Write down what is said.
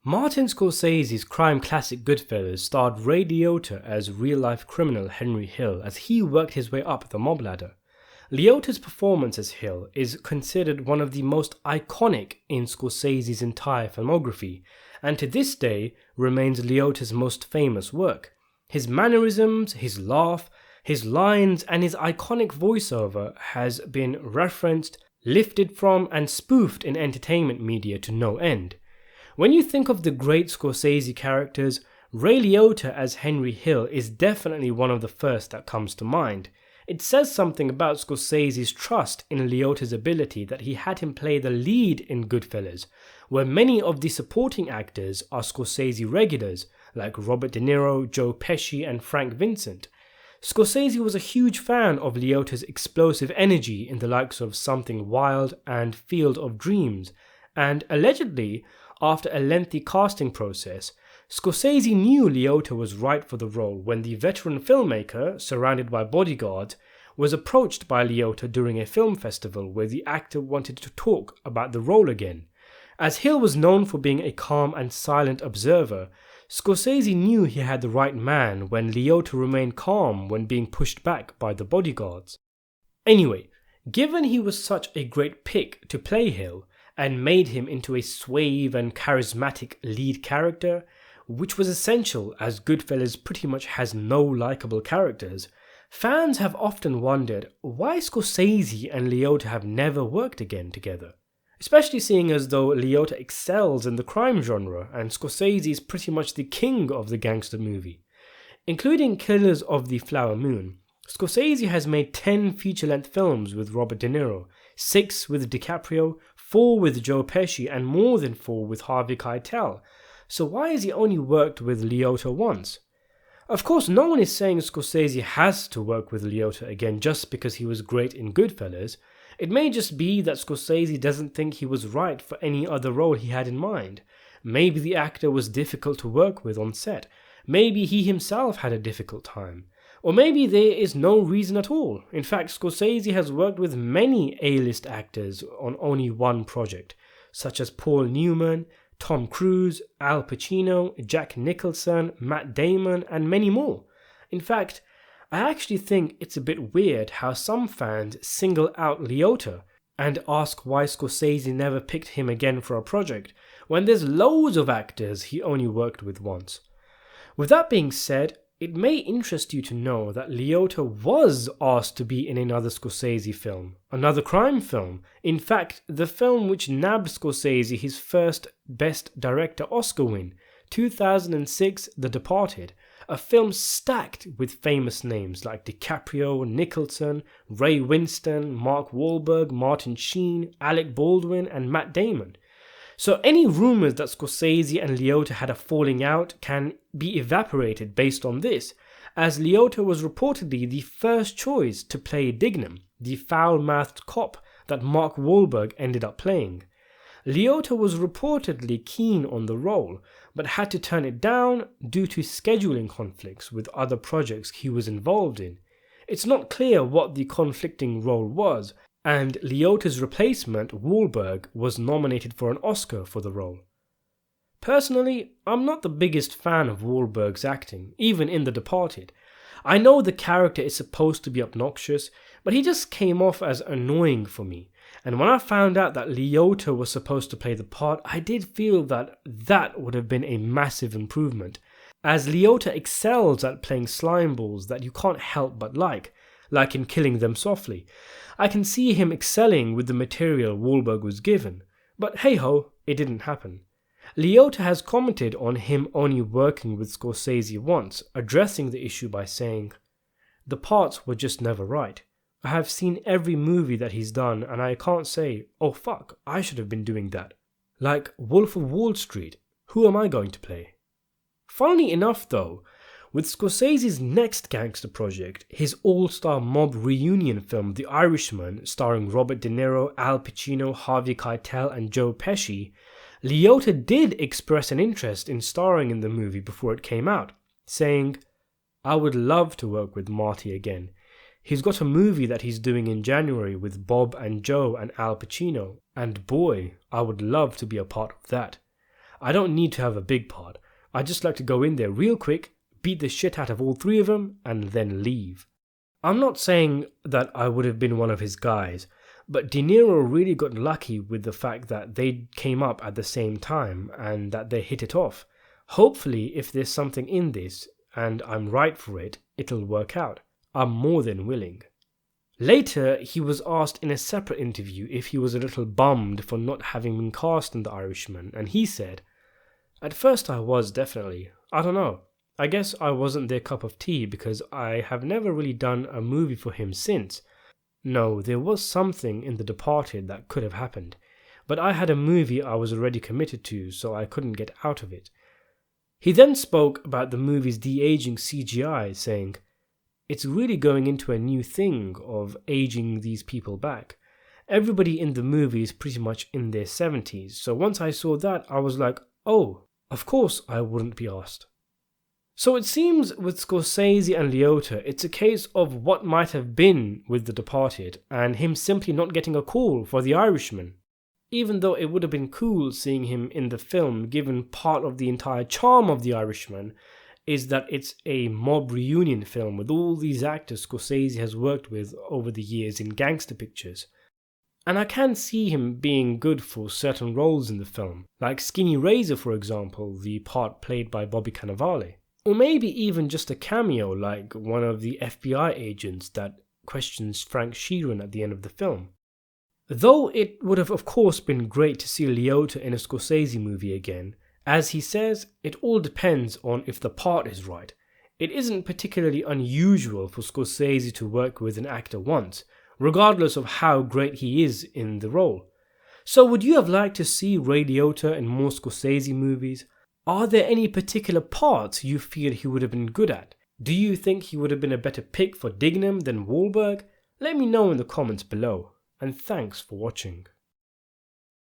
Martin Scorsese's crime classic Goodfellas starred Ray Liotta as real-life criminal Henry Hill as he worked his way up the mob ladder. Liotta's performance as Hill is considered one of the most iconic in Scorsese's entire filmography, and to this day remains Liotta's most famous work. His mannerisms, his laugh, his lines, and his iconic voiceover has been referenced, lifted from, and spoofed in entertainment media to no end. When you think of the great Scorsese characters, Ray Liotta as Henry Hill is definitely one of the first that comes to mind. It says something about Scorsese's trust in Liotta's ability that he had him play the lead in Goodfellas, where many of the supporting actors are Scorsese regulars like Robert De Niro, Joe Pesci and Frank Vincent. Scorsese was a huge fan of Liotta's explosive energy in the likes of Something Wild and Field of Dreams, and allegedly, after a lengthy casting process, Scorsese knew Liotta was right for the role when the veteran filmmaker, surrounded by bodyguards, was approached by Liotta during a film festival where the actor wanted to talk about the role again. As Hill was known for being a calm and silent observer, Scorsese knew he had the right man when Liotta remained calm when being pushed back by the bodyguards. Anyway, given he was such a great pick to play Hill, and made him into a suave and charismatic lead character, which was essential as Goodfellas pretty much has no likable characters, fans have often wondered why Scorsese and Liotta have never worked again together. Especially seeing as though Liotta excels in the crime genre and Scorsese is pretty much the king of the gangster movie. Including Killers of the Flower Moon, Scorsese has made 10 feature-length films with Robert De Niro, 6 with DiCaprio, 4 with Joe Pesci and more than 4 with Harvey Keitel. So why has he only worked with Liotta once? Of course, no one is saying Scorsese has to work with Liotta again just because he was great in Goodfellas. It may just be that Scorsese doesn't think he was right for any other role he had in mind. Maybe the actor was difficult to work with on set. Maybe he himself had a difficult time. Or maybe there is no reason at all. In fact, Scorsese has worked with many A-list actors on only one project, such as Paul Newman, Tom Cruise, Al Pacino, Jack Nicholson, Matt Damon, and many more. In fact, I actually think it's a bit weird how some fans single out Liotta and ask why Scorsese never picked him again for a project, when there's loads of actors he only worked with once. With that being said, it may interest you to know that Liotta was asked to be in another Scorsese film, another crime film. In fact, the film which nabbed Scorsese his first Best Director Oscar win, 2006 The Departed, a film stacked with famous names like DiCaprio, Nicholson, Ray Winstone, Mark Wahlberg, Martin Sheen, Alec Baldwin and Matt Damon. So any rumours that Scorsese and Liotta had a falling out can be evaporated based on this, as Liotta was reportedly the first choice to play Dignam, the foul-mouthed cop that Mark Wahlberg ended up playing. Liotta was reportedly keen on the role, but had to turn it down due to scheduling conflicts with other projects he was involved in. It's not clear what the conflicting role was, and Liotta's replacement, Wahlberg, was nominated for an Oscar for the role. Personally, I'm not the biggest fan of Wahlberg's acting, even in The Departed. I know the character is supposed to be obnoxious, but he just came off as annoying for me. And when I found out that Liotta was supposed to play the part, I did feel that that would have been a massive improvement, as Liotta excels at playing slimeballs that you can't help but like in Killing Them Softly. I can see him excelling with the material Wahlberg was given, but hey-ho, it didn't happen. Liotta has commented on him only working with Scorsese once, addressing the issue by saying, "The parts were just never right. I have seen every movie that he's done and I can't say, oh fuck, I should have been doing that. Like Wolf of Wall Street, who am I going to play?" Funnily enough though, with Scorsese's next gangster project, his all-star mob reunion film The Irishman, starring Robert De Niro, Al Pacino, Harvey Keitel and Joe Pesci, Liotta did express an interest in starring in the movie before it came out, saying, "I would love to work with Marty again. He's got a movie that he's doing in January with Bob and Joe and Al Pacino, and boy, I would love to be a part of that. I don't need to have a big part. I just like to go in there real quick, beat the shit out of all three of them, and then leave. I'm not saying that I would have been one of his guys, but De Niro really got lucky with the fact that they came up at the same time and that they hit it off. Hopefully, if there's something in this, and I'm right for it, it'll work out. I'm more than willing. Later, he was asked in a separate interview if he was a little bummed for not having been cast in The Irishman, and he said, "At first I was, definitely. I don't know. I guess I wasn't their cup of tea because I have never really done a movie for him since. No, there was something in The Departed that could have happened, but I had a movie I was already committed to, so I couldn't get out of it." He then spoke about the movie's de-aging CGI, saying, "It's really going into a new thing of aging these people back. Everybody in the movie is pretty much in their 70s, so once I saw that, I was like, oh, of course I wouldn't be asked." So it seems with Scorsese and Liotta, it's a case of what might have been with The Departed and him simply not getting a call for The Irishman. Even though it would have been cool seeing him in the film, given part of the entire charm of The Irishman is that it's a mob reunion film with all these actors Scorsese has worked with over the years in gangster pictures. And I can see him being good for certain roles in the film, like Skinny Razor for example, the part played by Bobby Cannavale. Or maybe even just a cameo like one of the FBI agents that questions Frank Sheeran at the end of the film. Though it would have of course been great to see Liotta in a Scorsese movie again, as he says, it all depends on if the part is right. It isn't particularly unusual for Scorsese to work with an actor once, regardless of how great he is in the role. So would you have liked to see Ray Liotta in more Scorsese movies? Are there any particular parts you feel he would have been good at? Do you think he would have been a better pick for Dignam than Wahlberg? Let me know in the comments below, and thanks for watching.